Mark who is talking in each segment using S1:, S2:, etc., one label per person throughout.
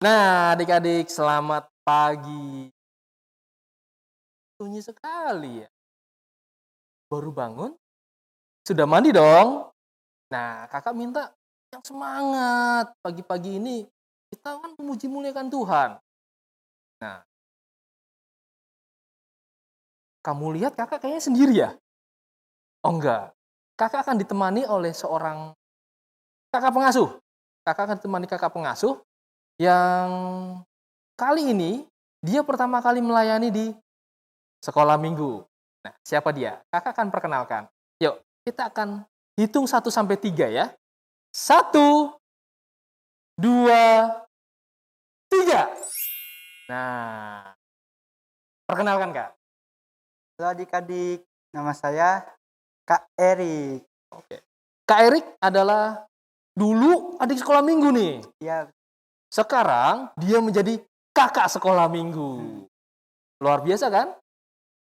S1: Nah, adik-adik, selamat pagi. Sunyi sekali ya. Baru bangun? Sudah mandi dong? Nah, kakak minta yang semangat. Pagi-pagi ini kita kan memuji muliakan Tuhan. Nah, kamu lihat kakak kayaknya sendiri ya? Oh enggak. Kakak akan ditemani oleh seorang kakak pengasuh. Kakak akan ditemani kakak pengasuh yang kali ini dia pertama kali melayani di sekolah minggu. Nah, siapa dia? Kakak akan perkenalkan. Yuk, kita akan hitung 1 sampai 3 ya. 1, 2, 3. Nah, perkenalkan Kak.
S2: Halo adik-adik, nama saya Kak Erik.
S1: Oke. Kak Erik adalah dulu adik sekolah minggu nih.
S2: Ya,
S1: Sekarang dia menjadi kakak sekolah minggu. Luar biasa kan?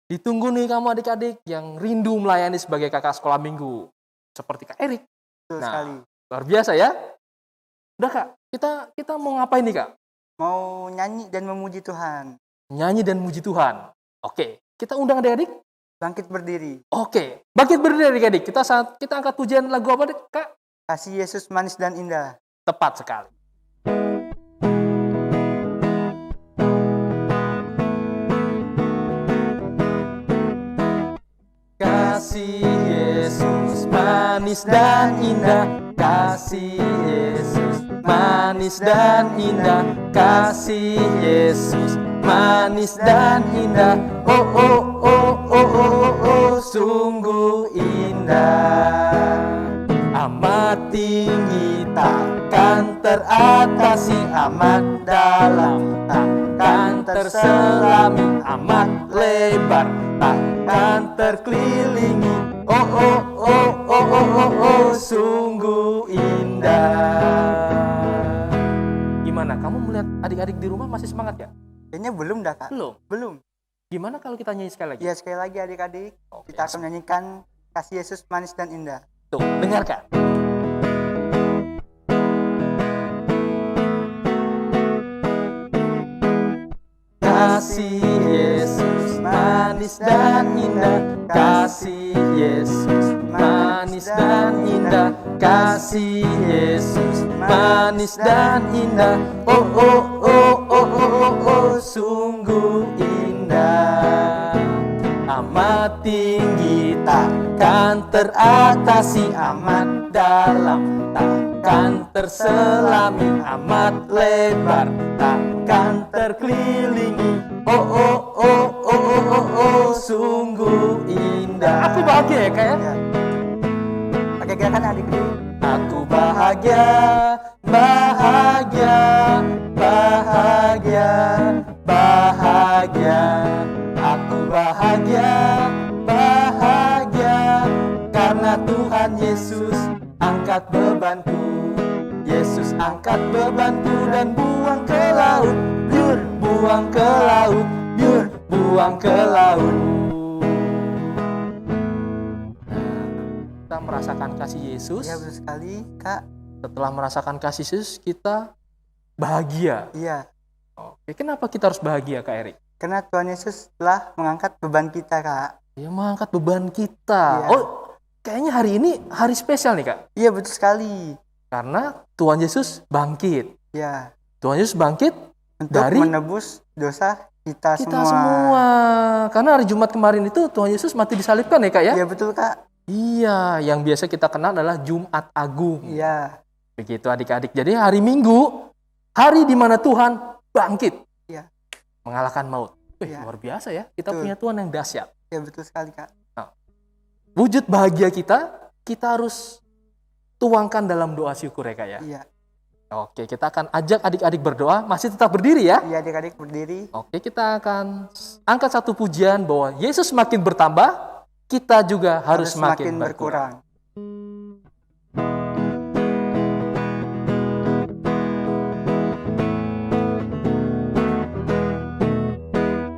S1: Ditunggu nih kamu adik-adik yang rindu melayani sebagai kakak sekolah minggu. Seperti Kak Erik.
S2: betul
S1: Nah,
S2: sekali.
S1: luar biasa ya. Udah Kak, kita mau ngapain nih Kak?
S2: Mau nyanyi dan memuji Tuhan.
S1: Nyanyi dan muji Tuhan. Oke, kita undang adik-adik.
S2: Bangkit berdiri.
S1: Oke, bangkit berdiri adik-adik. Kita angkat pujian lagu apa Kak?
S2: Kasih Yesus manis dan indah.
S1: Tepat sekali. Kasih Yesus manis dan indah, kasih Yesus manis dan indah, kasih Yesus manis dan indah. Oh oh oh oh oh oh, sungguh indah. Amat tinggi takkan teratasi, amat dalam takkan terselami, amat lebar takkan terkelilingi. Oh oh oh oh oh oh oh, sungguh indah. Gimana? Kamu melihat adik-adik di rumah masih semangat ya?
S2: Kayaknya belum dah Kak. Belum.
S1: Gimana kalau kita nyanyi sekali lagi?
S2: Ya sekali lagi adik-adik,
S1: Oke,
S2: kita akan menyanyikan Kasih Yesus manis dan indah.
S1: Tuh, dengarkan. Kasih Yesus manis dan indah, kasih Yesus manis dan indah, kasih Yesus manis dan indah. Oh oh oh oh oh oh, oh sungguh indah. Amat tinggi takkan teratasi, amat dalam takkan terselami, amat lebar takkan terkelilingi. Oh oh oh oh oh oh, oh sungguh indah. Aku bahagia ya Kak ya?
S2: Pakai gerakan adik-adik.
S1: Aku bahagia, bahagia, bahagia, bahagia. Aku bahagia, bahagia, karena Tuhan Yesus angkat bebanku. Yesus angkat bebanku dan buang ke laut, biur, buang ke laut, biur, buang ke laut. Kita merasakan kasih Yesus.
S2: Ya betul sekali Kak.
S1: Setelah merasakan kasih Yesus, kita bahagia.
S2: Iya,
S1: Oke, kenapa kita harus bahagia Kak Erik?
S2: karena Tuhan Yesus telah mengangkat beban kita Kak.
S1: Dia mengangkat beban kita.
S2: Iya.
S1: Oh, kayaknya hari ini hari spesial nih Kak.
S2: Iya betul sekali.
S1: Karena Tuhan Yesus bangkit.
S2: Ya,
S1: Tuhan Yesus bangkit
S2: untuk
S1: dari
S2: menebus dosa kita
S1: kita
S2: semua.
S1: semua. Karena hari Jumat kemarin itu Tuhan Yesus mati disalibkan ya Kak ya?
S2: Iya betul Kak.
S1: Iya, yang biasa kita kenal adalah Jumat Agung.
S2: Iya.
S1: Begitu adik-adik. Jadi hari Minggu, hari di mana Tuhan bangkit.
S2: Iya.
S1: Mengalahkan maut.
S2: Iya.
S1: Luar biasa ya. Kita
S2: Betul.
S1: punya Tuhan yang dahsyat.
S2: Ya betul sekali Kak.
S1: Wujud bahagia kita harus tuangkan dalam doa syukur ya Kak ya.
S2: Iya.
S1: Oke, kita akan ajak adik-adik berdoa. Masih tetap berdiri ya.
S2: Iya adik-adik berdiri.
S1: Oke, kita akan angkat satu pujian bahwa Yesus semakin bertambah, kita juga harus semakin berkurang.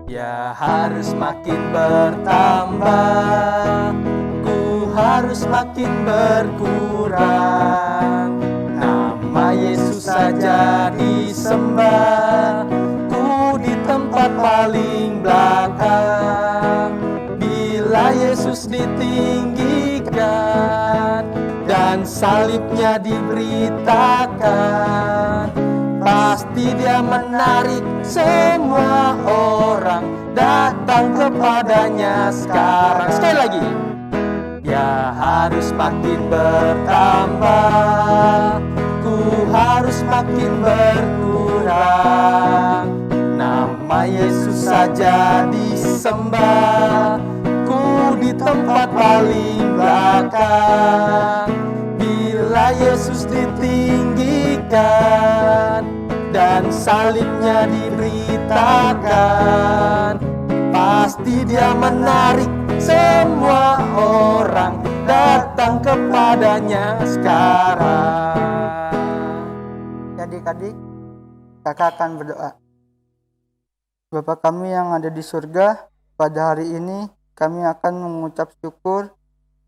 S1: Ya harus makin bertambah, ku harus makin berkurang. Nama Yesus saja di disembah, ku di tempat paling belakang. Bila Yesus ditinggikan dan salibnya diberitakan, pasti dia menarik semua orang datang kepadanya sekarang. Sekali lagi, ya harus makin bertambah, ku harus makin berkurang. Nama Yesus saja disembah, ku di tempat paling belakang. Bila Yesus ditinggikan dan salibnya diberitakan, pasti dia menarik semua orang datang kepadanya sekarang.
S2: Adik-adik, kakak akan berdoa. Bapa kami yang ada di surga, pada hari ini kami akan mengucap syukur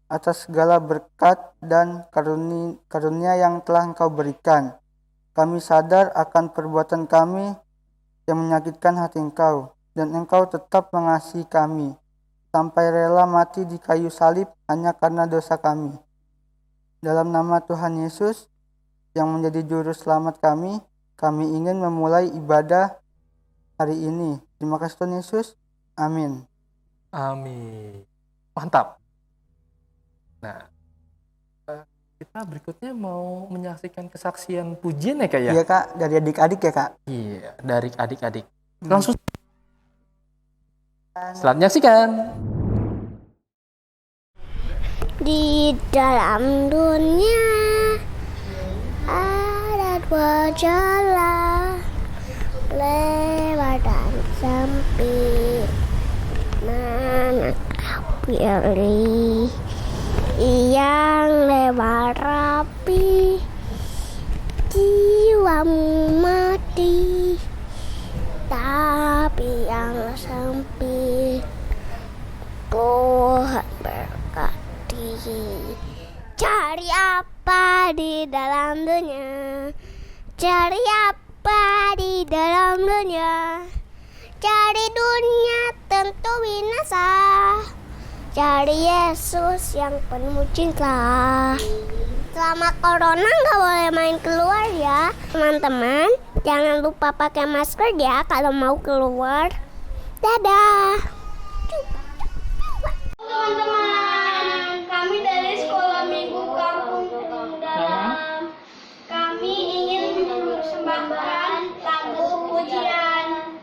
S2: atas segala berkat dan karunia yang telah Engkau berikan. Kami sadar akan perbuatan kami yang menyakitkan hati Engkau, dan Engkau tetap mengasihi kami, sampai rela mati di kayu salib hanya karena dosa kami. Dalam nama Tuhan Yesus, yang menjadi juru selamat kami ingin memulai ibadah hari ini. Terima kasih Tuhan Yesus. Amin.
S1: Amin. Mantap. Nah, kita berikutnya mau menyaksikan kesaksian pujian ya Kak ya?
S2: Iya Kak, dari adik-adik ya Kak?
S1: Iya, dari adik-adik. Langsung selamat menyaksikan.
S3: Di dalam dunia ada dua jalan, lebar dan sempit. Mana kau pilih? Yang lebar rapi, jiwamu mati. Tapi yang sempit, Tuhan berkati. Cari apa di dalam dunia? Cari apa di dalam dunia? Cari dunia tentu binasa. Cari Yesus yang penuh cinta. Selama corona nggak boleh main keluar ya, teman-teman. Jangan lupa pakai masker ya kalau mau keluar. Dadah. Teman-teman, kami dari Sekolah Minggu Kampung Dalam. Kami ingin mempersembahkan lagu pujian.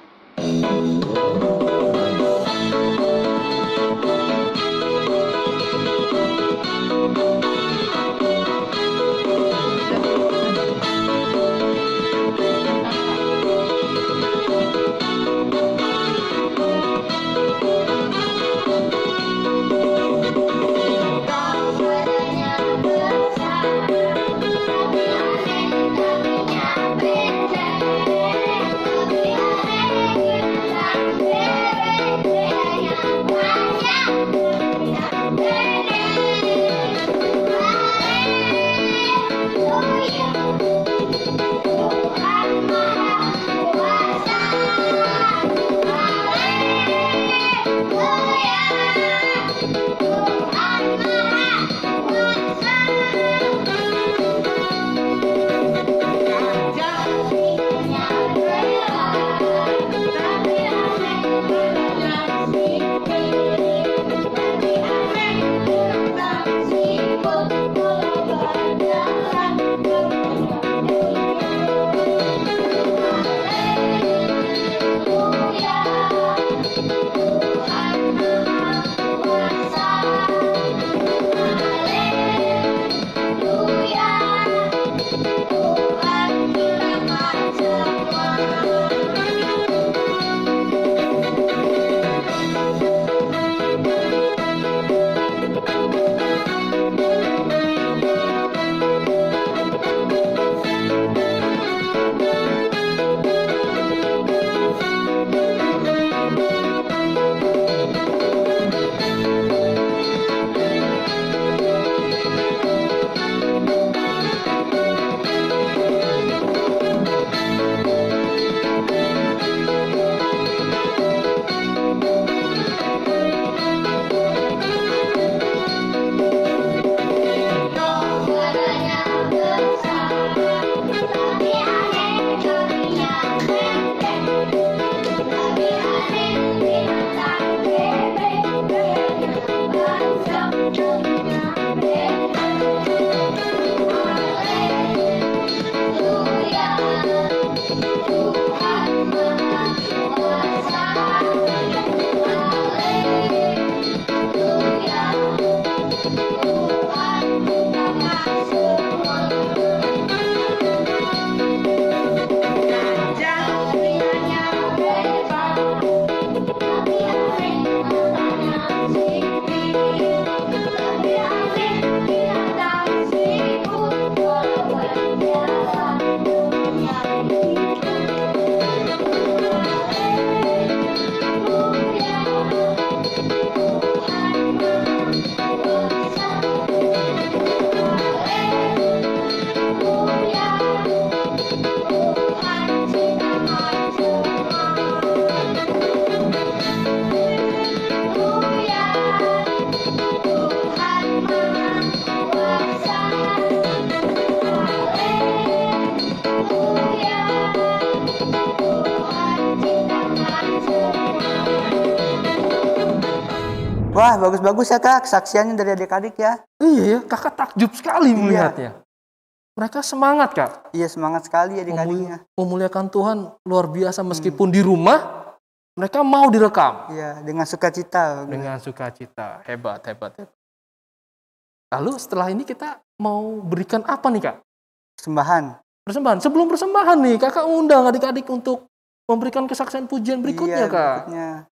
S2: Wah, bagus-bagus ya Kak, kesaksiannya dari adik-adik ya.
S1: Iya ya, kakak takjub sekali melihatnya. Mereka semangat, Kak.
S2: Iya, semangat sekali adik-adiknya.
S1: Memuliakan Tuhan luar biasa, meskipun di rumah mereka mau direkam.
S2: Iya, dengan sukacita.
S1: Dengan sukacita. Hebat, hebat, hebat. Lalu setelah ini kita mau berikan apa nih, Kak?
S2: Persembahan.
S1: Sebelum persembahan nih, kakak undang adik-adik untuk memberikan kesaksian pujian berikutnya,
S2: Iya,
S1: Kak.
S2: berikutnya.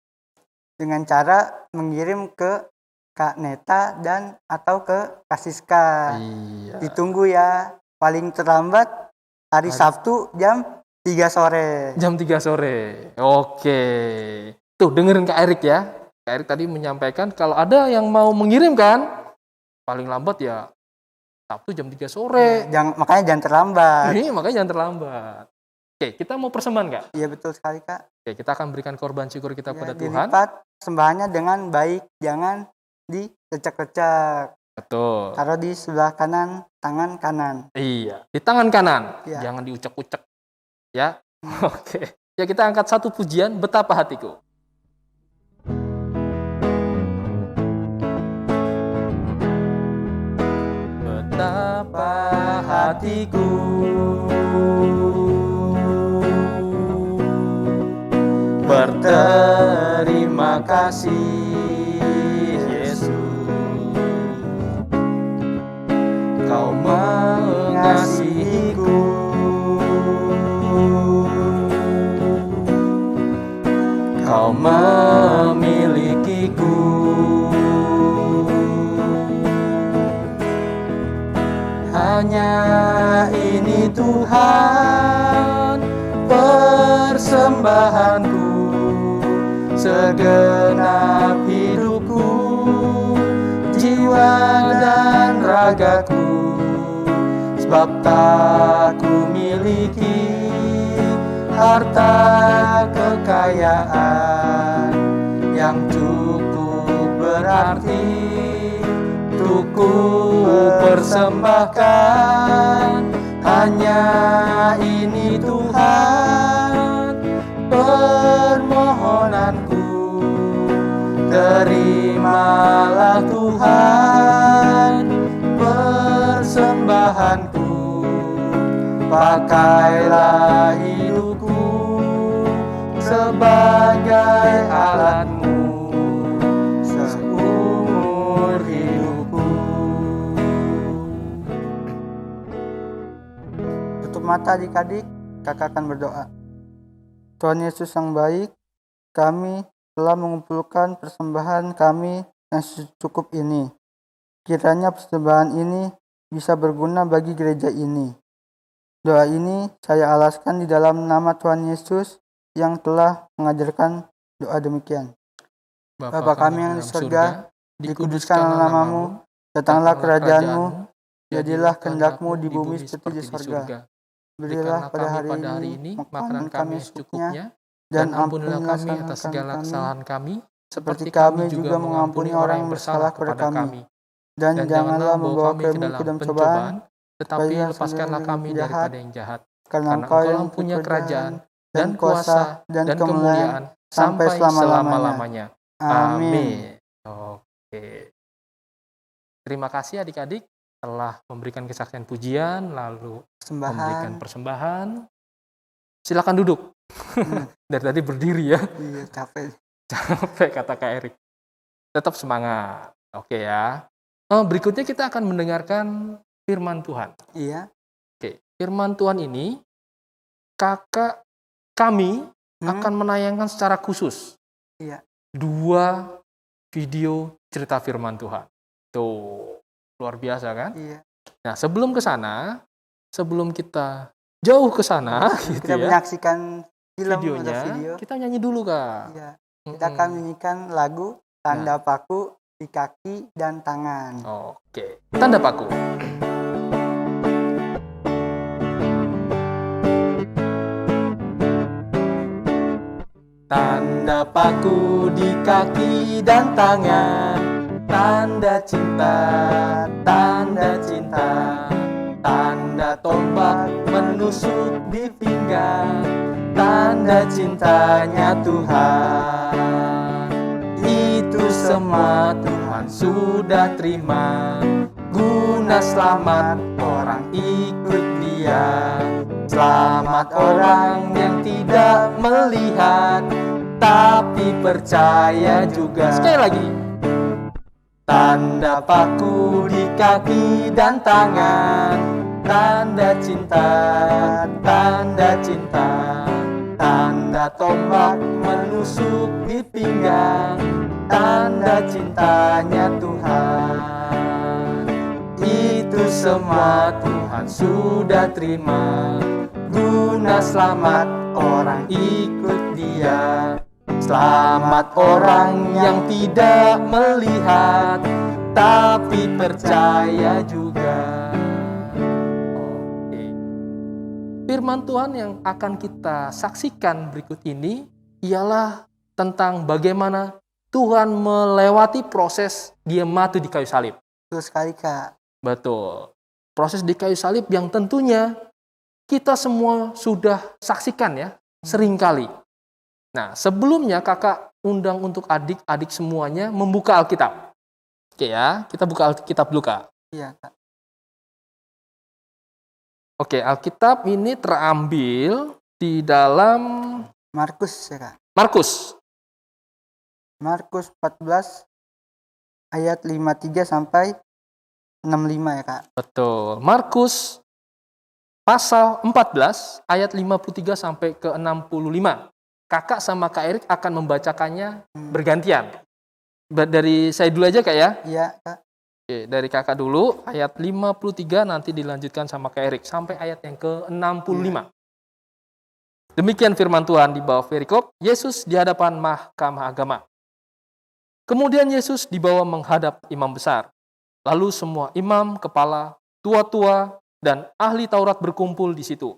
S2: Dengan cara mengirim ke Kak Neta dan atau ke Kak Siska.
S1: Iya.
S2: Ditunggu ya. Paling terlambat hari Sabtu jam 3 sore.
S1: Jam 3 sore. Oke. Tuh, dengerin Kak Erik ya. Kak Erik tadi menyampaikan kalau ada yang mau mengirimkan, paling lambat ya Sabtu jam 3 sore.
S2: Makanya jangan terlambat.
S1: Makanya jangan terlambat. Oke, kita mau persembahan, Kak?
S2: Iya, betul sekali, Kak.
S1: Oke, kita akan berikan korban syukur kita pada Tuhan.
S2: Dilipat persembahannya dengan baik, jangan dilecek-lecek.
S1: Betul.
S2: Taruh di sebelah kanan, tangan kanan.
S1: Iya, di tangan kanan.
S2: Iya.
S1: Jangan diucek-ucek. Ya. Oke. Ya, kita angkat satu pujian, Betapa Hatiku. Betapa hatiku berterima kasih, Yesus. Kau mengasihiku, Kau memilikiku. Hanya ini Tuhan persembahanku, segenap hidupku, jiwa dan ragaku, sebab tak ku miliki harta kekayaan yang cukup berarti untuk ku persembahkan. Hanya ini Tuhan permohonanku, terimalah Tuhan persembahanku, pakailah hidupku sebagai alatmu seumur hidupku.
S2: Tutup mata adik-adik, kakak akan berdoa. Tuhan Yesus yang baik, kami telah mengumpulkan persembahan kami yang cukup ini. Kiranya persembahan ini bisa berguna bagi gereja ini. Doa ini saya alaskan di dalam nama Tuhan Yesus yang telah mengajarkan doa demikian. Bapa kami yang di surga, dikuduskanlah namamu, datanglah kerajaanmu, jadilah kehendak-mu di bumi seperti di surga. Berilah pada hari ini makanan kami secukupnya, dan ampunilah kami atas segala kesalahan kami, seperti kami juga mengampuni orang yang bersalah kepada kami. Dan janganlah membawa kami ke dalam pencobaan, tetapi lepaskanlah kami daripada yang jahat. Karena Engkau yang punya kerajaan, dan kuasa, dan kemuliaan, sampai selama-lamanya. Amin. Oke. Terima kasih adik-adik telah memberikan kesaksian pujian, lalu memberikan persembahan. Silakan duduk. Dari tadi berdiri ya. Iya, capek
S1: kata Kak Erik. Tetap semangat. Oke ya. Berikutnya kita akan mendengarkan firman Tuhan.
S2: Iya.
S1: Oke, firman Tuhan ini kami akan menayangkan secara khusus.
S2: Iya.
S1: 2 video cerita firman Tuhan. Tuh, luar biasa kan?
S2: Iya.
S1: Nah, sebelum ke sana, sebelum kita jauh ke sana gitu
S2: kita
S1: ya.
S2: menyaksikan
S1: videonya,
S2: video.
S1: Kita nyanyi dulu, Kak.
S2: Iya. Kita akan menyanyikan lagu Tanda Paku di Kaki dan Tangan.
S1: Oke. Tanda paku. Tanda paku di kaki dan tangan, tanda cinta, tanda cinta, tanda tombak menusuk di pinggang, tanda cintanya Tuhan. Itu semua Tuhan sudah terima. Guna selamat orang ikut Dia. Selamat orang yang tidak melihat tapi percaya juga. Sekali lagi. Tanda paku di kaki dan tangan, tanda cinta, tanda cinta. Tanda tombak menusuk di pinggang, tanda cintanya Tuhan. Itu semua Tuhan sudah terima. Guna selamat orang ikut Dia. Selamat orang yang tidak melihat tapi percaya juga. Oke. Firman Tuhan yang akan kita saksikan berikut ini ialah tentang bagaimana Tuhan melewati proses Dia mati di kayu salib.
S2: Betul sekali, Kak.
S1: Betul. Proses di kayu salib yang tentunya kita semua sudah saksikan ya, seringkali. Nah, sebelumnya kakak undang untuk adik-adik semuanya membuka Alkitab. Oke ya, kita buka Alkitab dulu, Kak.
S2: Iya, Kak.
S1: Oke, Alkitab ini terambil di dalam
S2: Markus ya, Kak.
S1: Markus.
S2: Markus 14 ayat 53 sampai 65 ya, Kak.
S1: Betul. Markus pasal 14 ayat 53 sampai ke 65. Kakak sama Kak Erik akan membacakannya bergantian. Dari saya dulu aja, Kak ya.
S2: Iya, Kak.
S1: Oke, dari kakak dulu, ayat 53 nanti dilanjutkan sama Kak Erik sampai ayat yang ke-65. Demikian firman Tuhan di bawah perikop, Yesus di hadapan mahkamah agama. Kemudian Yesus dibawa menghadap imam besar. Lalu semua imam, kepala, tua-tua, dan ahli Taurat berkumpul di situ.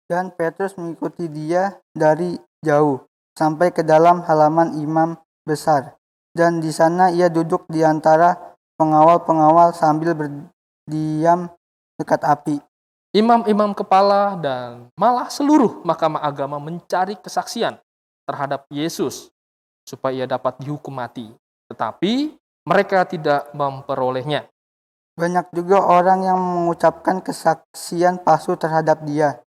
S2: Dan Petrus mengikuti dia dari jauh sampai ke dalam halaman imam besar. Dan di sana ia duduk di antara pengawal-pengawal sambil berdiam dekat api.
S1: Imam-imam kepala dan malah seluruh mahkamah agama mencari kesaksian terhadap Yesus supaya ia dapat dihukum mati. Tetapi mereka tidak memperolehnya.
S2: Banyak juga orang yang mengucapkan kesaksian palsu terhadap dia.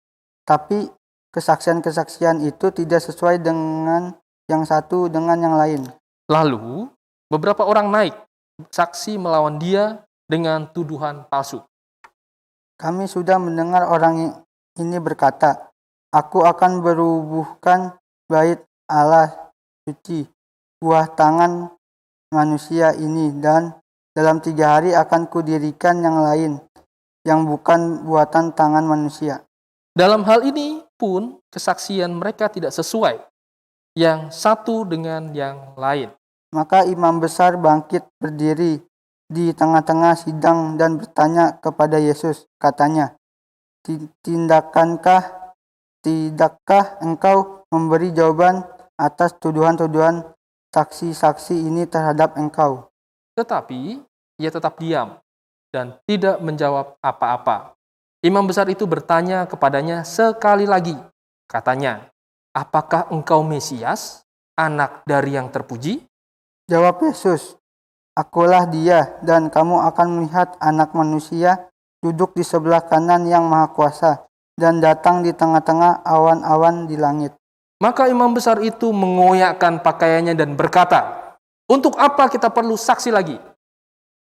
S2: Tapi kesaksian-kesaksian itu tidak sesuai dengan yang satu dengan yang lain.
S1: Lalu beberapa orang naik saksi melawan dia dengan tuduhan palsu.
S2: Kami sudah mendengar orang ini berkata, "Aku akan berubuhkan bait Allah suci, buah tangan manusia ini, dan dalam 3 hari akan kudirikan yang lain, yang bukan buatan tangan manusia."
S1: Dalam hal ini pun kesaksian mereka tidak sesuai, yang satu dengan yang lain.
S2: Maka imam besar bangkit berdiri di tengah-tengah sidang dan bertanya kepada Yesus, katanya, Tidakkah engkau memberi jawaban atas tuduhan-tuduhan saksi-saksi ini terhadap engkau?"
S1: Tetapi ia tetap diam dan tidak menjawab apa-apa. Imam besar itu bertanya kepadanya sekali lagi. Katanya, "Apakah engkau Mesias, anak dari yang terpuji?"
S2: Jawab Yesus, "Akulah dia, dan kamu akan melihat Anak Manusia duduk di sebelah kanan yang Maha Kuasa dan datang di tengah-tengah awan-awan di langit."
S1: Maka imam besar itu mengoyakkan pakaiannya dan berkata, "Untuk apa kita perlu saksi lagi?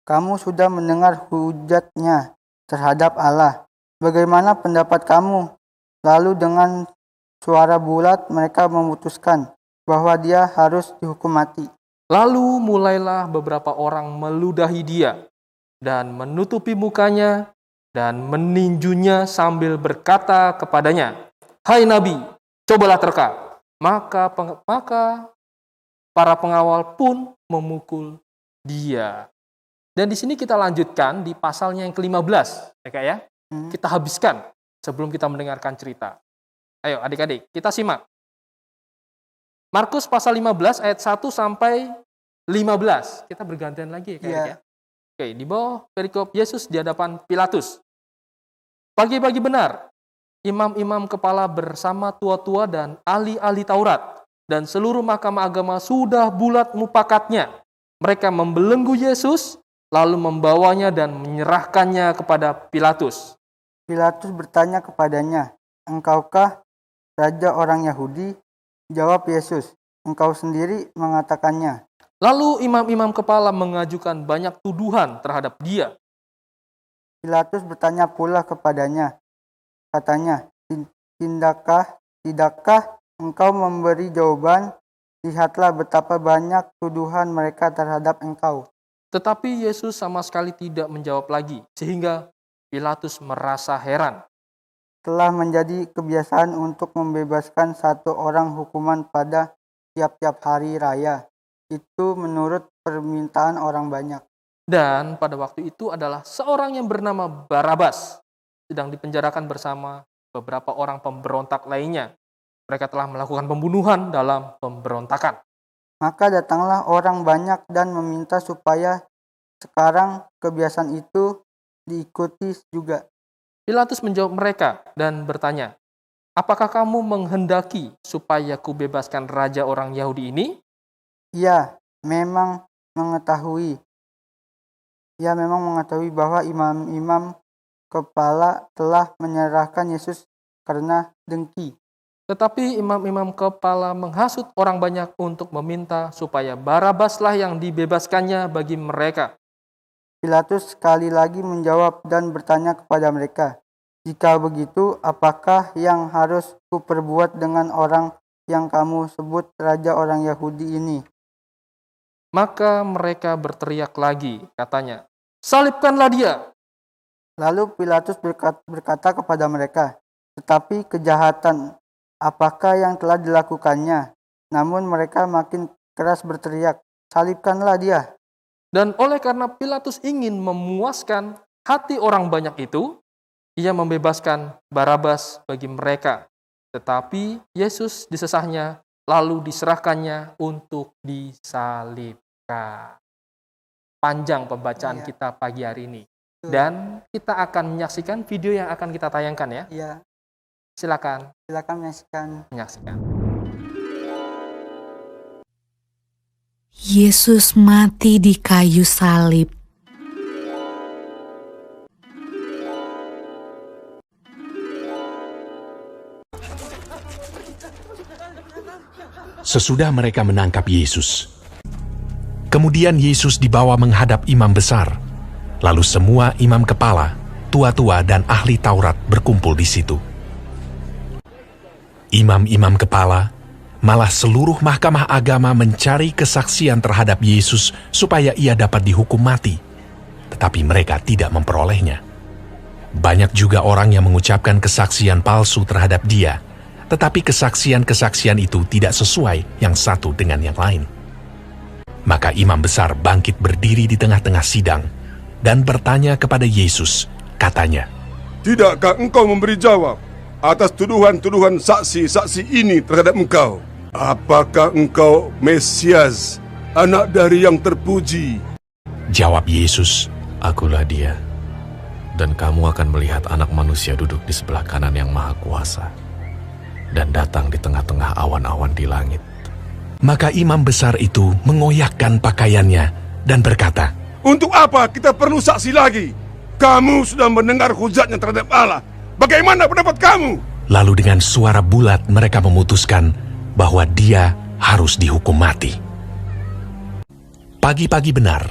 S2: Kamu sudah mendengar hujatnya terhadap Allah. Bagaimana pendapat kamu?" Lalu dengan suara bulat mereka memutuskan bahwa dia harus dihukum mati.
S1: Lalu mulailah beberapa orang meludahi dia dan menutupi mukanya dan meninjunya sambil berkata kepadanya, "Hai Nabi, cobalah terka." Maka para pengawal pun memukul dia. Dan di sini kita lanjutkan di pasalnya yang ke-15, ya Kak ya. Kita habiskan sebelum kita mendengarkan cerita. Ayo adik-adik, kita simak. Markus pasal 15 ayat 1 sampai 15. Kita bergantian lagi ya Kak Erik ya. Oke, di bawah perikop Yesus di hadapan Pilatus. Pagi-pagi benar, imam-imam kepala bersama tua-tua dan ahli-ahli Taurat dan seluruh mahkamah agama sudah bulat mupakatnya Mereka membelenggu Yesus, lalu membawanya dan menyerahkannya kepada Pilatus.
S2: Pilatus bertanya kepadanya, "Engkaukah raja orang Yahudi?" Jawab Yesus, "Engkau sendiri mengatakannya."
S1: Lalu imam-imam kepala mengajukan banyak tuduhan terhadap dia.
S2: Pilatus bertanya pula kepadanya, katanya, Tidakkah engkau memberi jawaban? Lihatlah betapa banyak tuduhan mereka terhadap engkau."
S1: Tetapi Yesus sama sekali tidak menjawab lagi, sehingga Pilatus merasa heran.
S2: Telah menjadi kebiasaan untuk membebaskan satu orang hukuman pada tiap-tiap hari raya. Itu menurut permintaan orang banyak.
S1: Dan pada waktu itu adalah seorang yang bernama Barabas, sedang dipenjarakan bersama beberapa orang pemberontak lainnya. Mereka telah melakukan pembunuhan dalam pemberontakan.
S2: Maka datanglah orang banyak dan meminta supaya sekarang kebiasaan itu diikuti juga.
S1: Pilatus menjawab mereka dan bertanya, "Apakah kamu menghendaki supaya kubebaskan raja orang Yahudi ini?"
S2: Ia memang mengetahui bahwa imam-imam kepala telah menyerahkan Yesus karena dengki.
S1: Tetapi imam-imam kepala menghasut orang banyak untuk meminta supaya Barabaslah yang dibebaskannya bagi mereka.
S2: Pilatus sekali lagi menjawab dan bertanya kepada mereka, "Jika begitu, apakah yang harus kuperbuat dengan orang yang kamu sebut raja orang Yahudi ini?"
S1: Maka mereka berteriak lagi, katanya, "Salibkanlah dia!"
S2: Lalu Pilatus berkata kepada mereka, "Tetapi kejahatan apakah yang telah dilakukannya?" Namun mereka makin keras berteriak, "Salibkanlah dia!"
S1: Dan oleh karena Pilatus ingin memuaskan hati orang banyak itu, ia membebaskan Barabas bagi mereka. Tetapi Yesus disesahnya, lalu diserahkannya untuk disalibkan. Panjang pembacaan kita pagi hari ini. Dan kita akan menyaksikan video yang akan kita tayangkan ya.
S2: Iya,
S1: Silakan
S2: menyaksikan.
S4: Yesus mati di kayu salib.
S5: Sesudah mereka menangkap Yesus, kemudian Yesus dibawa menghadap imam besar. Lalu semua imam kepala, tua-tua dan ahli Taurat berkumpul di situ. Imam-imam kepala, malah seluruh mahkamah agama mencari kesaksian terhadap Yesus supaya ia dapat dihukum mati. Tetapi mereka tidak memperolehnya. Banyak juga orang yang mengucapkan kesaksian palsu terhadap dia, tetapi kesaksian-kesaksian itu tidak sesuai yang satu dengan yang lain. Maka imam besar bangkit berdiri di tengah-tengah sidang dan bertanya kepada Yesus, katanya,
S6: "Tidakkah engkau memberi jawab atas tuduhan-tuduhan saksi-saksi ini terhadap engkau? Apakah engkau Mesias, anak dari yang terpuji?"
S5: Jawab Yesus,
S7: "Akulah dia, dan kamu akan melihat Anak Manusia duduk di sebelah kanan yang Maha Kuasa, dan datang di tengah-tengah awan-awan di langit."
S5: Maka imam besar itu mengoyakkan pakaiannya dan berkata,
S6: "Untuk apa kita perlu saksi lagi? Kamu sudah mendengar hujatnya terhadap Allah. Bagaimana pendapat kamu?"
S5: Lalu dengan suara bulat mereka memutuskan bahwa dia harus dihukum mati. Pagi-pagi benar,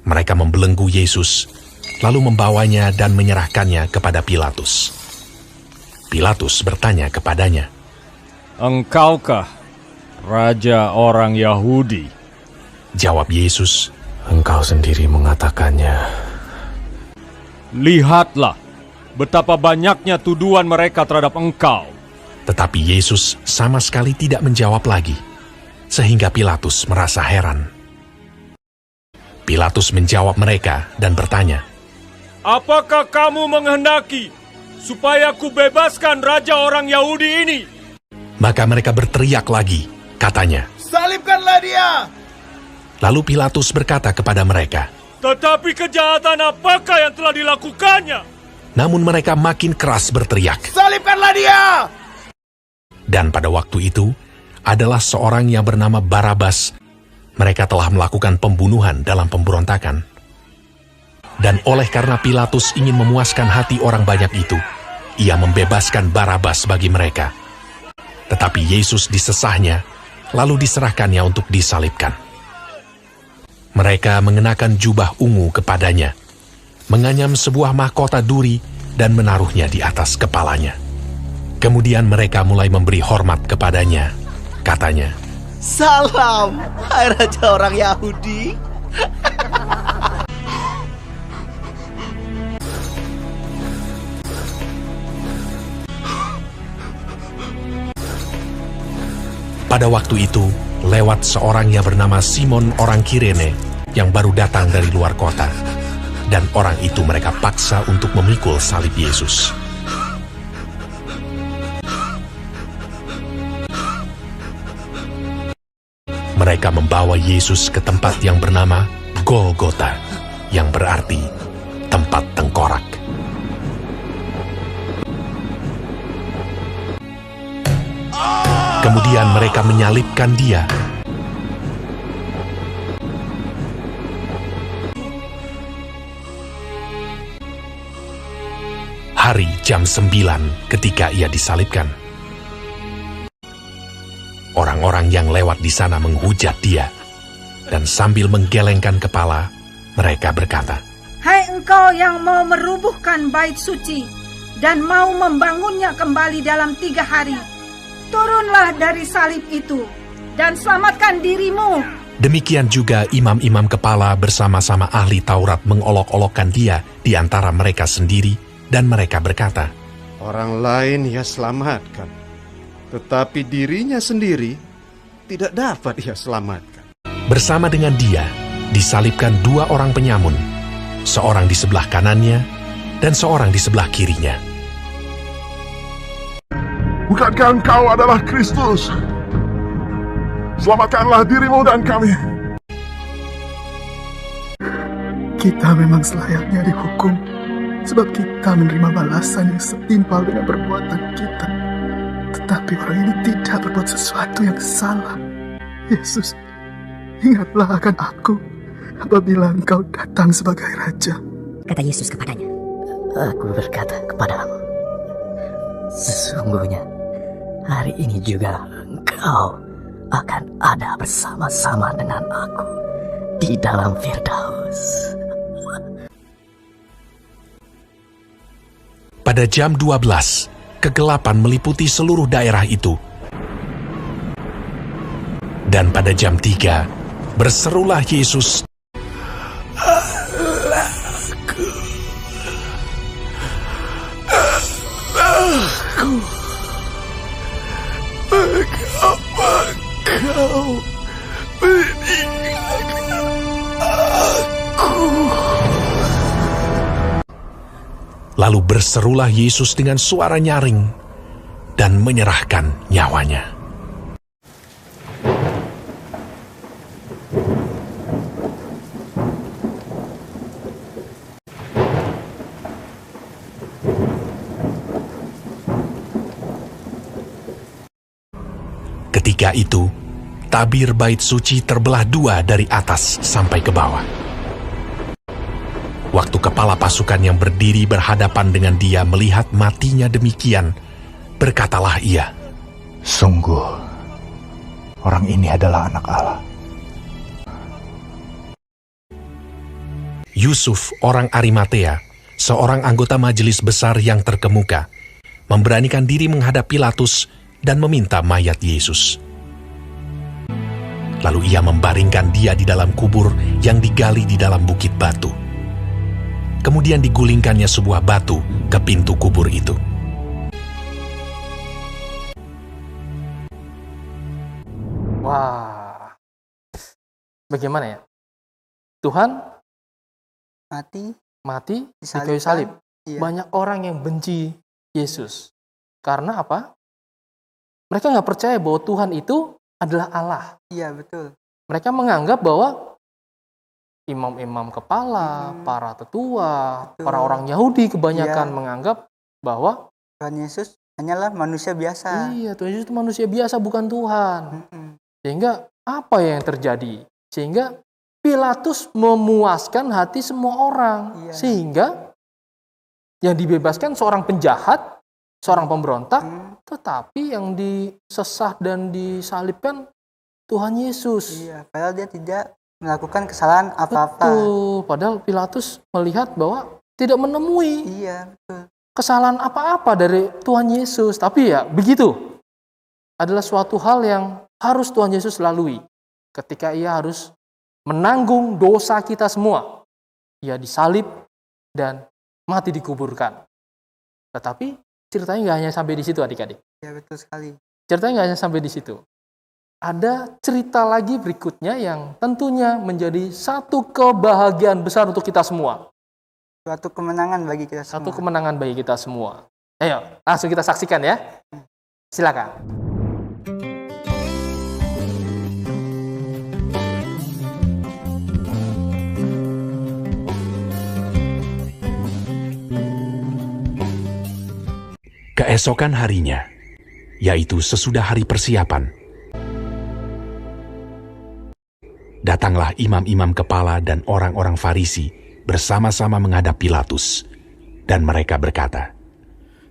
S5: mereka membelenggu Yesus, lalu membawanya dan menyerahkannya kepada Pilatus. Pilatus bertanya kepadanya,
S8: "Engkaukah raja orang Yahudi?"
S5: Jawab Yesus,
S7: "Engkau sendiri mengatakannya."
S8: "Lihatlah betapa banyaknya tuduhan mereka terhadap engkau."
S5: Tetapi Yesus sama sekali tidak menjawab lagi, sehingga Pilatus merasa heran. Pilatus menjawab mereka dan bertanya,
S8: "Apakah kamu menghendaki supaya kubebaskan raja orang Yahudi ini?"
S5: Maka mereka berteriak lagi, katanya,
S6: "Salibkanlah dia!"
S5: Lalu Pilatus berkata kepada mereka,
S8: "Tetapi kejahatan apakah yang telah dilakukannya?"
S5: Namun mereka makin keras berteriak.
S6: "Salibkanlah dia!"
S5: Dan pada waktu itu adalah seorang yang bernama Barabas, Mereka telah melakukan pembunuhan dalam pemberontakan. Dan oleh karena Pilatus ingin memuaskan hati orang banyak itu, ia membebaskan Barabas bagi mereka. Tetapi Yesus disesahnya, lalu diserahkannya untuk disalibkan. Mereka mengenakan jubah ungu kepadanya, menganyam sebuah mahkota duri dan menaruhnya di atas kepalanya. Kemudian mereka mulai memberi hormat kepadanya. Katanya,
S9: Salam, hai Raja orang Yahudi.
S5: pada waktu itu, lewat seorang yang bernama Simon orang Kirene yang baru datang dari luar kota. Dan orang itu mereka paksa untuk memikul salib Yesus. Mereka membawa Yesus ke tempat yang bernama Golgota, yang berarti tempat tengkorak. Kemudian mereka menyalibkan dia. Hari jam 9 ketika ia disalibkan. Orang-orang yang lewat di sana menghujat dia, dan sambil menggelengkan kepala, mereka berkata,
S10: Hai engkau yang mau merubuhkan bait suci dan mau membangunnya kembali dalam 3 hari, turunlah dari salib itu dan selamatkan dirimu.
S5: Demikian juga imam-imam kepala bersama-sama ahli Taurat mengolok-olokkan dia di antara mereka sendiri, dan mereka berkata,
S11: Orang lain ia selamatkan, tetapi dirinya sendiri tidak dapat ia selamatkan.
S5: Bersama dengan dia disalibkan 2 orang penyamun, seorang di sebelah kanannya dan seorang di sebelah kirinya.
S12: Bukankah engkau adalah Kristus? Selamatkanlah dirimu dan kami.
S13: Kita memang selayaknya dihukum, sebab kita menerima balasan yang setimpal dengan perbuatan kita. Tetapi orang ini tidak berbuat sesuatu yang salah. Yesus, ingatlah akan aku apabila engkau datang sebagai Raja.
S14: Kata Yesus kepadanya, Aku berkata kepadamu, sesungguhnya hari ini juga engkau akan ada bersama-sama dengan aku di dalam Firdaus.
S5: Pada jam 12, kegelapan meliputi seluruh daerah itu. Dan pada jam 3, berserulah Yesus,
S12: Mengapa kau meninggalkan aku?
S5: Lalu berserulah Yesus dengan suara nyaring dan menyerahkan nyawanya. Ketika itu, tabir bait suci terbelah 2 dari atas sampai ke bawah. Waktu kepala pasukan yang berdiri berhadapan dengan dia melihat matinya demikian, berkatalah ia,
S15: Sungguh, orang ini adalah anak Allah.
S5: Yusuf, orang Arimatea, seorang anggota majelis besar yang terkemuka, memberanikan diri menghadap Pilatus dan meminta mayat Yesus. Lalu ia membaringkan dia di dalam kubur yang digali di dalam bukit batu. Kemudian digulingkannya sebuah batu ke pintu kubur itu.
S1: Wah, bagaimana ya? Tuhan mati di kayu salib.
S2: Iya.
S1: Banyak orang yang benci Yesus. Karena apa? Mereka nggak percaya bahwa Tuhan itu adalah Allah.
S2: Iya, betul.
S1: Mereka menganggap bahwa imam-imam kepala, para tetua, para orang Yahudi kebanyakan menganggap bahwa
S2: Tuhan Yesus hanyalah manusia biasa.
S1: Iya, Tuhan Yesus itu manusia biasa, bukan Tuhan. Sehingga apa yang terjadi? Sehingga Pilatus memuaskan hati semua orang. Sehingga yang dibebaskan seorang penjahat, seorang pemberontak, tetapi yang disesah dan disalibkan Tuhan Yesus.
S2: Iya, padahal dia tidak melakukan kesalahan apa-apa.
S1: Betul, padahal Pilatus melihat bahwa tidak menemui kesalahan apa-apa dari Tuhan Yesus. Tapi ya begitu, adalah suatu hal yang harus Tuhan Yesus lalui ketika ia harus menanggung dosa kita semua. Ia disalib dan mati dikuburkan. Tetapi ceritanya nggak hanya sampai di situ, adik-adik.
S2: Ya, betul sekali.
S1: Ceritanya nggak hanya sampai di situ. Ada cerita lagi berikutnya yang tentunya menjadi satu kebahagiaan besar untuk kita semua.
S2: Suatu kemenangan bagi kita semua.
S1: Satu kemenangan bagi kita semua. Ayo, langsung kita saksikan ya. Silakan.
S5: Keesokan harinya, yaitu sesudah hari persiapan, datanglah imam-imam kepala dan orang-orang Farisi bersama-sama menghadap Pilatus, dan mereka berkata,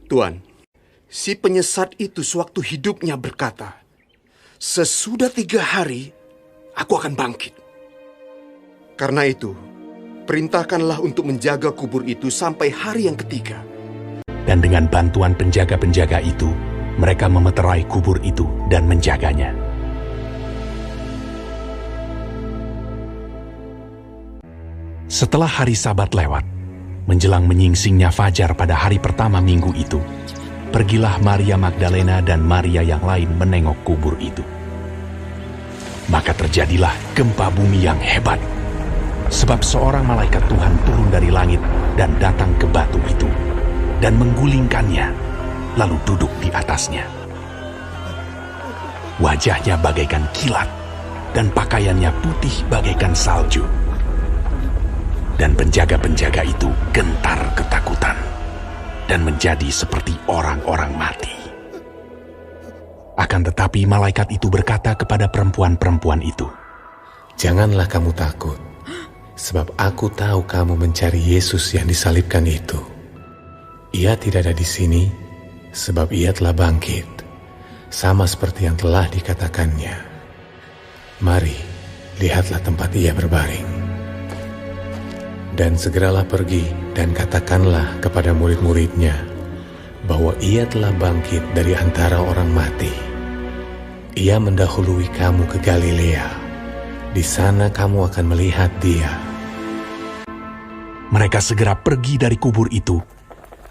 S11: Tuan, si penyesat itu sewaktu hidupnya berkata, sesudah 3 hari, aku akan bangkit. Karena itu, perintahkanlah untuk menjaga kubur itu sampai hari yang ketiga.
S5: Dan dengan bantuan penjaga-penjaga itu, mereka memeterai kubur itu dan menjaganya. Setelah hari Sabat lewat, menjelang menyingsingnya fajar pada hari pertama minggu itu, pergilah Maria Magdalena dan Maria yang lain menengok kubur itu. Maka terjadilah gempa bumi yang hebat, sebab seorang malaikat Tuhan turun dari langit dan datang ke batu itu, dan menggulingkannya, lalu duduk di atasnya. Wajahnya bagaikan kilat, dan pakaiannya putih bagaikan salju. Dan penjaga-penjaga itu gentar ketakutan, dan menjadi seperti orang-orang mati. Akan tetapi malaikat itu berkata kepada perempuan-perempuan itu,
S7: Janganlah kamu takut, sebab aku tahu kamu mencari Yesus yang disalibkan itu. Ia tidak ada di sini, sebab ia telah bangkit, sama seperti yang telah dikatakannya. Mari, lihatlah tempat ia berbaring. Dan segeralah pergi dan katakanlah kepada murid-muridnya bahwa ia telah bangkit dari antara orang mati. Ia mendahului kamu ke Galilea. Di sana kamu akan melihat dia.
S5: Mereka segera pergi dari kubur itu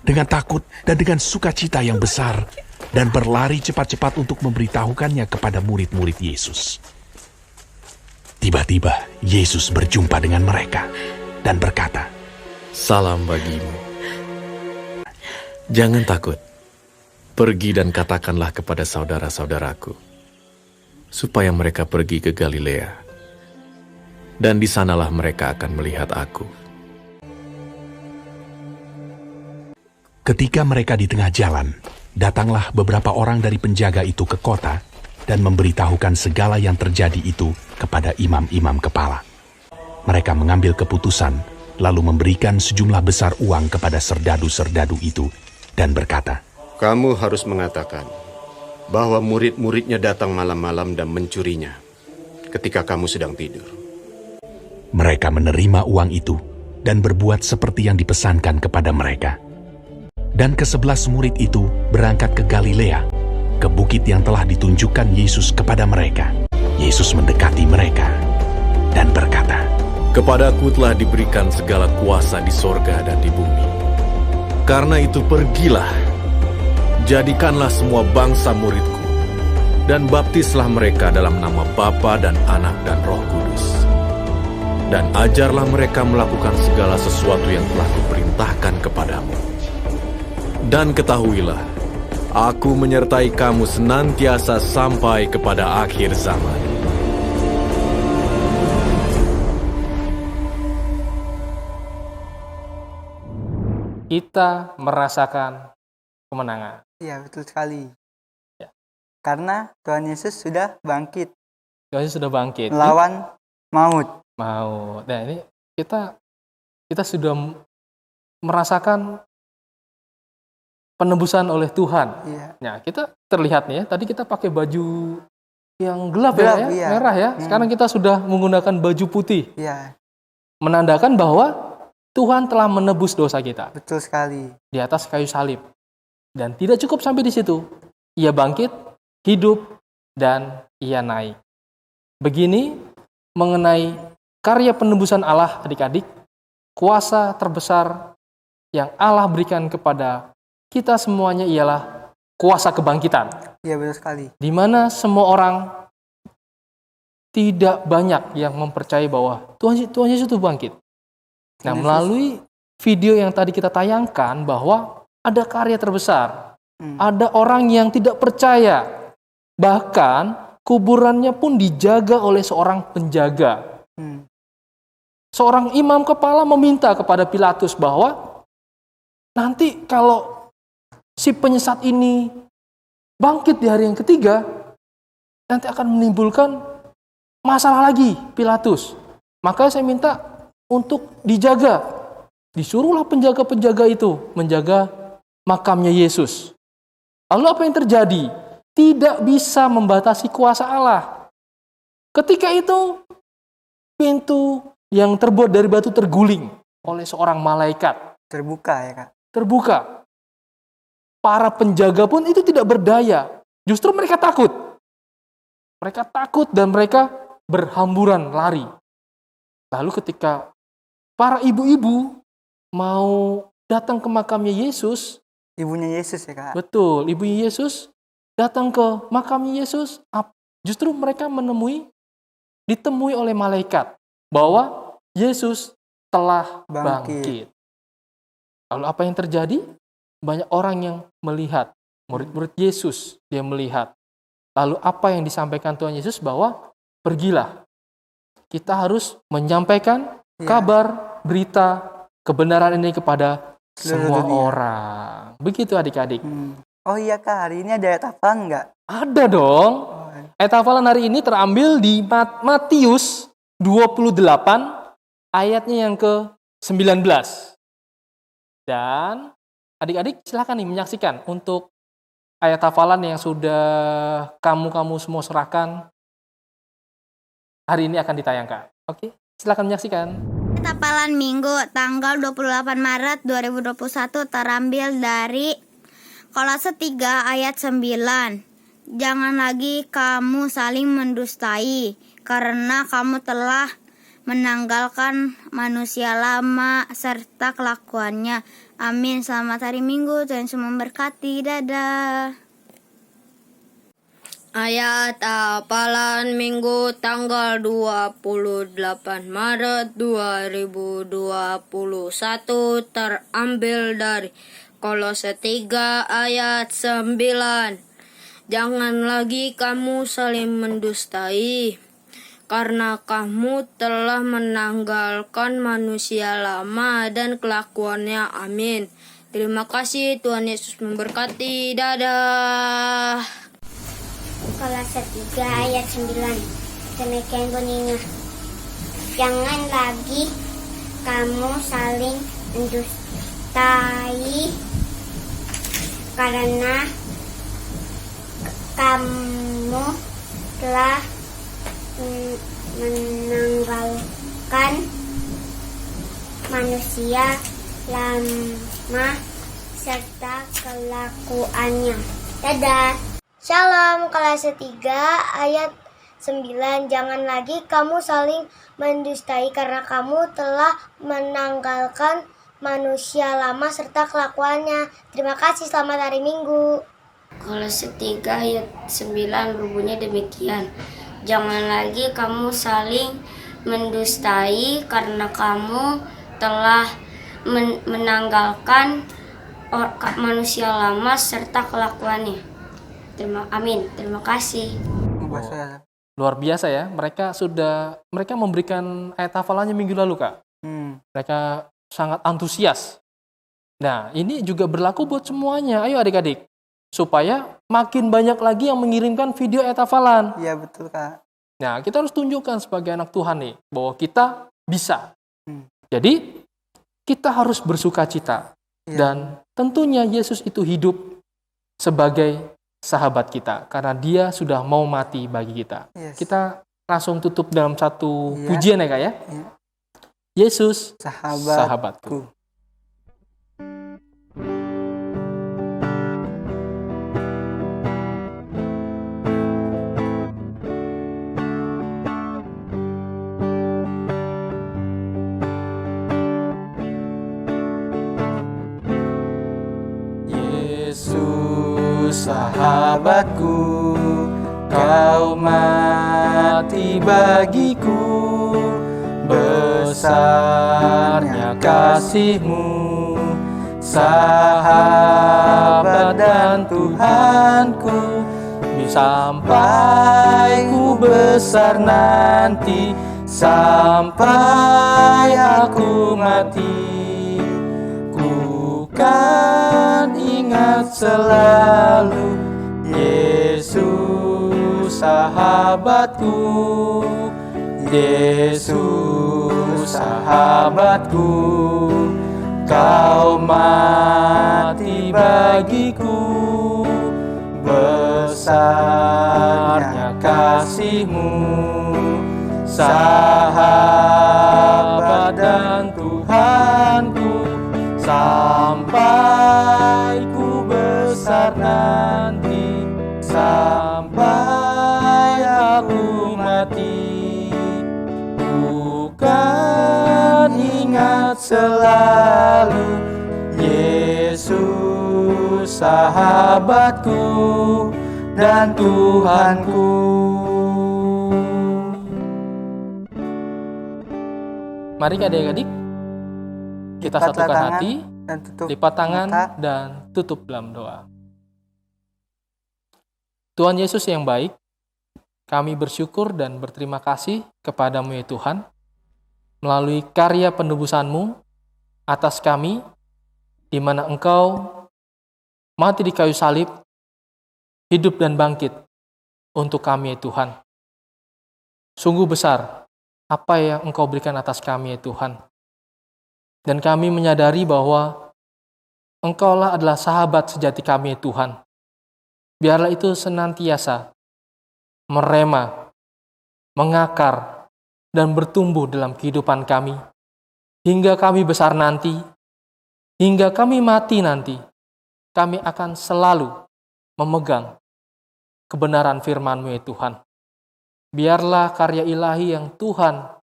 S5: dengan takut dan dengan sukacita yang besar, dan berlari cepat-cepat untuk memberitahukannya kepada murid-murid Yesus. Tiba-tiba Yesus berjumpa dengan mereka dan berkata,
S7: Salam bagimu. Jangan takut. Pergi dan katakanlah kepada saudara-saudaraku, supaya mereka pergi ke Galilea, dan di sanalah mereka akan melihat aku.
S5: Ketika mereka di tengah jalan, datanglah beberapa orang dari penjaga itu ke kota dan memberitahukan segala yang terjadi itu kepada imam-imam kepala. Mereka mengambil keputusan, lalu memberikan sejumlah besar uang kepada serdadu-serdadu itu dan berkata,
S11: Kamu harus mengatakan bahwa murid-muridnya datang malam-malam dan mencurinya ketika kamu sedang tidur.
S5: Mereka menerima uang itu dan berbuat seperti yang dipesankan kepada mereka. Dan ke-11 murid itu berangkat ke Galilea, ke bukit yang telah ditunjukkan Yesus kepada mereka. Yesus mendekati mereka dan berkata,
S7: Kepadaku telah diberikan segala kuasa di sorga dan di bumi. Karena itu pergilah, jadikanlah semua bangsa muridku, dan baptislah mereka dalam nama Bapa dan Anak dan Roh Kudus. Dan ajarlah mereka melakukan segala sesuatu yang telah kuperintahkan kepadamu. Dan ketahuilah, aku menyertai kamu senantiasa sampai kepada akhir zaman.
S1: Kita merasakan kemenangan.
S2: Iya, betul sekali.
S1: Ya.
S2: Karena Tuhan Yesus sudah bangkit.
S1: Tuhan Yesus sudah bangkit.
S2: Melawan Maut.
S1: Maut. Nah, ini kita sudah merasakan penebusan oleh Tuhan.
S2: Iya.
S1: Nah, kita terlihat nih ya, tadi kita pakai baju yang gelap
S2: Gelap,
S1: ya,
S2: iya.
S1: merah ya. Sekarang kita sudah menggunakan baju putih.
S2: Iya.
S1: Menandakan bahwa Tuhan telah menebus dosa kita.
S2: Betul sekali.
S1: Di atas kayu salib. Dan tidak cukup sampai di situ. Ia bangkit, hidup, dan ia naik. Begini mengenai karya penebusan Allah, adik-adik, kuasa terbesar yang Allah berikan kepada kita semuanya ialah kuasa kebangkitan.
S2: Iya, betul sekali.
S1: Di mana semua orang tidak banyak yang mempercayai bahwa Tuhan Yesus itu bangkit. Nah, melalui video yang tadi kita tayangkan bahwa ada karya terbesar. Ada orang yang tidak percaya. Bahkan kuburannya pun dijaga oleh seorang penjaga. Seorang imam kepala meminta kepada Pilatus bahwa nanti kalau si penyesat ini bangkit di hari yang ketiga, nanti akan menimbulkan masalah lagi Pilatus. Maka saya minta untuk dijaga. Disuruhlah penjaga-penjaga itu menjaga makamnya Yesus. Lalu apa yang terjadi? Tidak bisa membatasi kuasa Allah. Ketika itu, pintu yang terbuat dari batu terguling oleh seorang malaikat.
S2: Terbuka ya, Kak?
S1: Terbuka. Para penjaga pun itu tidak berdaya. Justru mereka takut. Mereka takut dan mereka berhamburan lari. Lalu ketika para ibu-ibu mau datang ke makamnya Yesus.
S2: Ibunya Yesus ya, Kak?
S1: Betul, ibunya Yesus datang ke makamnya Yesus. Justru mereka ditemui oleh malaikat bahwa Yesus telah bangkit. Lalu apa yang terjadi? Banyak orang yang melihat, murid-murid Yesus dia melihat. Lalu apa yang disampaikan Tuhan Yesus bahwa pergilah. Kita harus menyampaikan kabar, berita, kebenaran ini kepada semua orang. Begitu adik-adik.
S2: Oh iya, Kak, hari ini ada ayat hafalan nggak?
S1: Ada dong. Ayat hafalan hari ini terambil di Matius 28 ayatnya yang ke-19. Dan adik-adik silakan nih menyaksikan untuk ayat hafalan yang sudah kamu semua serahkan. Hari ini akan ditayangkan. Oke, silakan menyaksikan.
S3: Hafalan Minggu tanggal 28 Maret 2021 terambil dari Kolose 3 ayat 9. Jangan lagi kamu saling mendustai, karena kamu telah menanggalkan manusia lama serta kelakuannya. Amin. Selamat hari Minggu, Tuhan Yesus memberkati. Dadah.
S16: Ayat hafalan Minggu tanggal 28 Maret 2021 terambil dari Kolose 3 ayat 9. Jangan lagi kamu saling mendustai, karena kamu telah menanggalkan manusia lama dan kelakuannya. Amin. Terima kasih, Tuhan Yesus memberkati. Dadah.
S3: Kolose 3 ayat 9. Demikian bunyinya. Jangan lagi kamu saling mendustai, karena kamu telah menanggalkan manusia lama serta kelakuannya. Dadah. Shalom, kelas 3 ayat 9. Jangan lagi kamu saling mendustai, karena kamu telah menanggalkan manusia lama serta kelakuannya. Terima kasih, selamat hari Minggu.
S16: Kolose 3 ayat 9 berbunyi demikian. Jangan lagi kamu saling mendustai, karena kamu telah menanggalkan manusia lama serta kelakuannya. Amin. Terima kasih.
S1: Luar biasa ya. Mereka memberikan ayat hafalannya minggu lalu, Kak. Mereka sangat antusias. Nah, ini juga berlaku buat semuanya. Ayo adik-adik. Supaya makin banyak lagi yang mengirimkan video ayat hafalan.
S2: Iya, betul, Kak.
S1: Nah, kita harus tunjukkan sebagai anak Tuhan nih, bahwa kita bisa. Jadi, kita harus bersuka cita. Dan tentunya Yesus itu hidup sebagai sahabat kita, karena dia sudah mau mati bagi kita. Kita langsung tutup dalam satu pujian ya Kak ya. Yesus, sahabatku. Sahabatku, kau mati bagiku, besarnya kasih-Mu, sahabat dan Tuhanku, sampai ku besar nanti, sampai aku mati. Kan ingat selalu Yesus sahabatku, Yesus sahabatku, kau mati bagiku, besarnya kasih-Mu, sahabat dan Tuhanku, sampai ku besar nanti, sampai aku mati. Ku kan ingat selalu Yesus sahabatku dan Tuhanku. Mari adik-adik, kita satukan hati, lipat tangan, dan tutup dalam doa. Tuhan Yesus yang baik, kami bersyukur dan berterima kasih kepada-Mu ya Tuhan, melalui karya penebusan-Mu atas kami, di mana Engkau mati di kayu salib, hidup dan bangkit untuk kami ya Tuhan. Sungguh besar apa yang Engkau berikan atas kami ya Tuhan. Dan kami menyadari bahwa Engkaulah adalah sahabat sejati kami ya Tuhan. Biarlah itu senantiasa merema, mengakar, dan bertumbuh dalam kehidupan kami. Hingga kami besar nanti, hingga kami mati nanti, kami akan selalu memegang kebenaran firman-Mu ya Tuhan. Biarlah karya ilahi yang Tuhan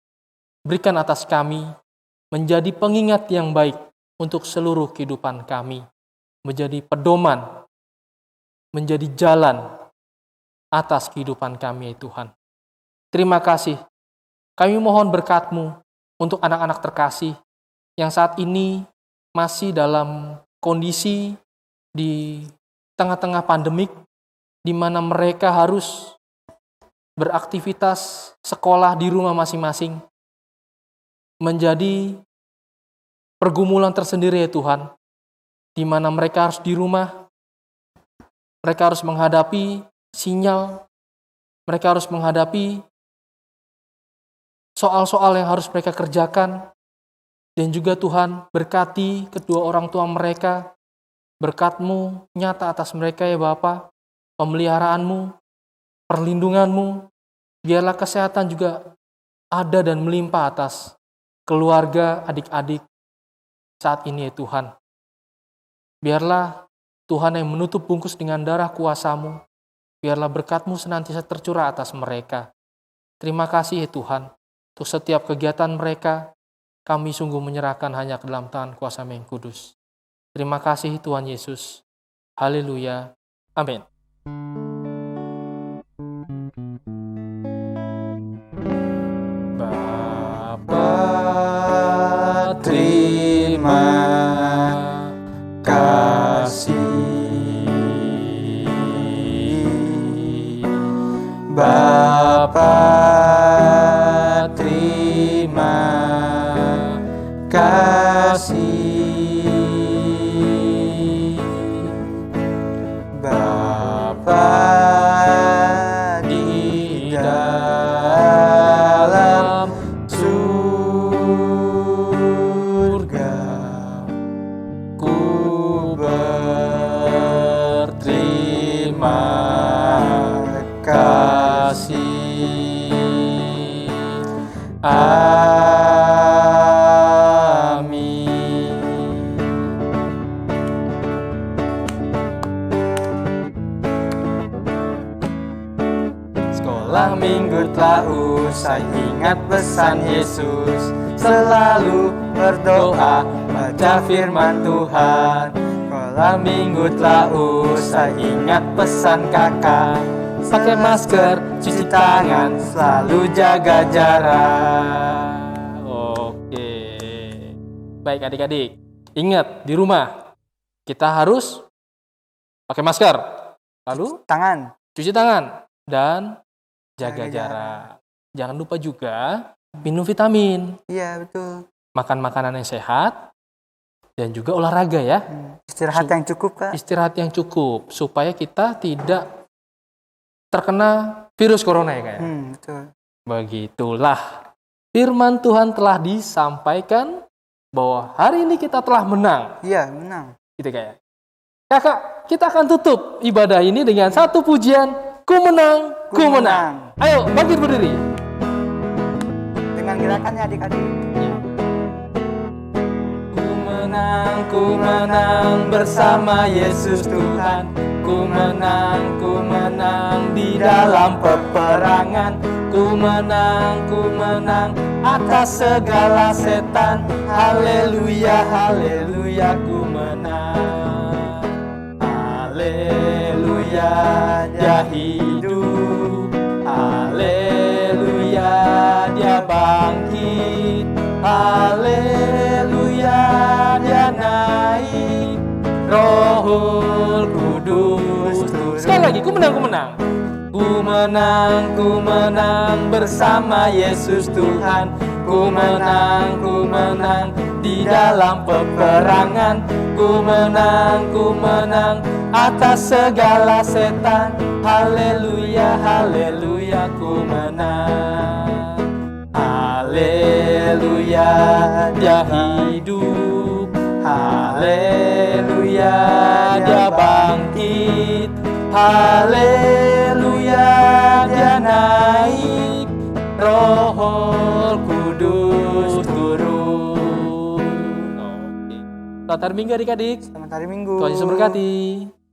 S1: berikan atas kami menjadi pengingat yang baik untuk seluruh kehidupan kami, menjadi pedoman, menjadi jalan atas kehidupan kami ya Tuhan. Terima kasih. Kami mohon berkat-Mu untuk anak-anak terkasih yang saat ini masih dalam kondisi di tengah-tengah pandemik, di mana mereka harus beraktivitas sekolah di rumah masing-masing, menjadi pergumulan tersendiri ya Tuhan, di mana mereka harus di rumah, mereka harus menghadapi sinyal, mereka harus menghadapi soal-soal yang harus mereka kerjakan, dan juga Tuhan berkati kedua orang tua mereka, berkat-Mu nyata atas mereka ya Bapa, pemeliharaanmu, perlindunganmu, biarlah kesehatan juga ada dan melimpah atas keluarga, adik-adik saat ini ya Tuhan. Biarlah Tuhan yang menutup bungkus dengan darah kuasa-Mu, biarlah berkat-Mu senantiasa tercurah atas mereka. Terima kasih ya Tuhan, untuk setiap kegiatan mereka, kami sungguh menyerahkan hanya ke dalam tangan kuasa-Mu yang kudus. Terima kasih Tuhan Yesus. Haleluya. Amin. Bapa, terima kasih. Bapa, terima kasih. Bapa di dalam kasih. Amin. Sekolah minggu telah usai, ingat pesan Yesus, selalu berdoa, baca firman Tuhan. Sekolah minggu telah usai, ingat pesan kakak, pakai masker, cuci tangan, selalu jaga jarak. Oke. Baik adik-adik, ingat di rumah kita harus pakai masker, lalu cuci tangan, dan jaga jarak. Jangan lupa juga minum vitamin.
S2: Iya, betul.
S1: Makan makanan yang sehat dan juga olahraga ya.
S2: Istirahat yang cukup, Kak.
S1: Istirahat yang cukup supaya kita tidak terkena virus corona ya, Kak.
S2: Betul.
S1: Begitulah. Firman Tuhan telah disampaikan bahwa hari ini kita telah menang.
S2: Iya, menang.
S1: Gitu kayak. Kakak, kita akan tutup ibadah ini dengan satu pujian, ku menang, ku menang. Ayo, bangkit berdiri.
S2: Dengan gerakannya adik-adik.
S1: Ku menang bersama Yesus Tuhan. Ku menang di dalam peperangan. Ku menang atas segala setan. Haleluya, haleluya, ku menang. Haleluya, dia hidup. Haleluya, dia bangkit. Haleluya, dia naik. Roh Kudus. Sekali lagi, ku menang. Ku menang bersama Yesus Tuhan. Ku menang di dalam peperangan. Ku menang atas segala setan. Haleluya, haleluya, ku menang. Haleluya, dia hidup. Haleluya, dia bangkit. Haleluya, dia naik. Roh Kudus turun. Selamat hari Minggu adik-adik.
S2: Selamat hari Minggu.
S1: Tuhan Yesus berkati.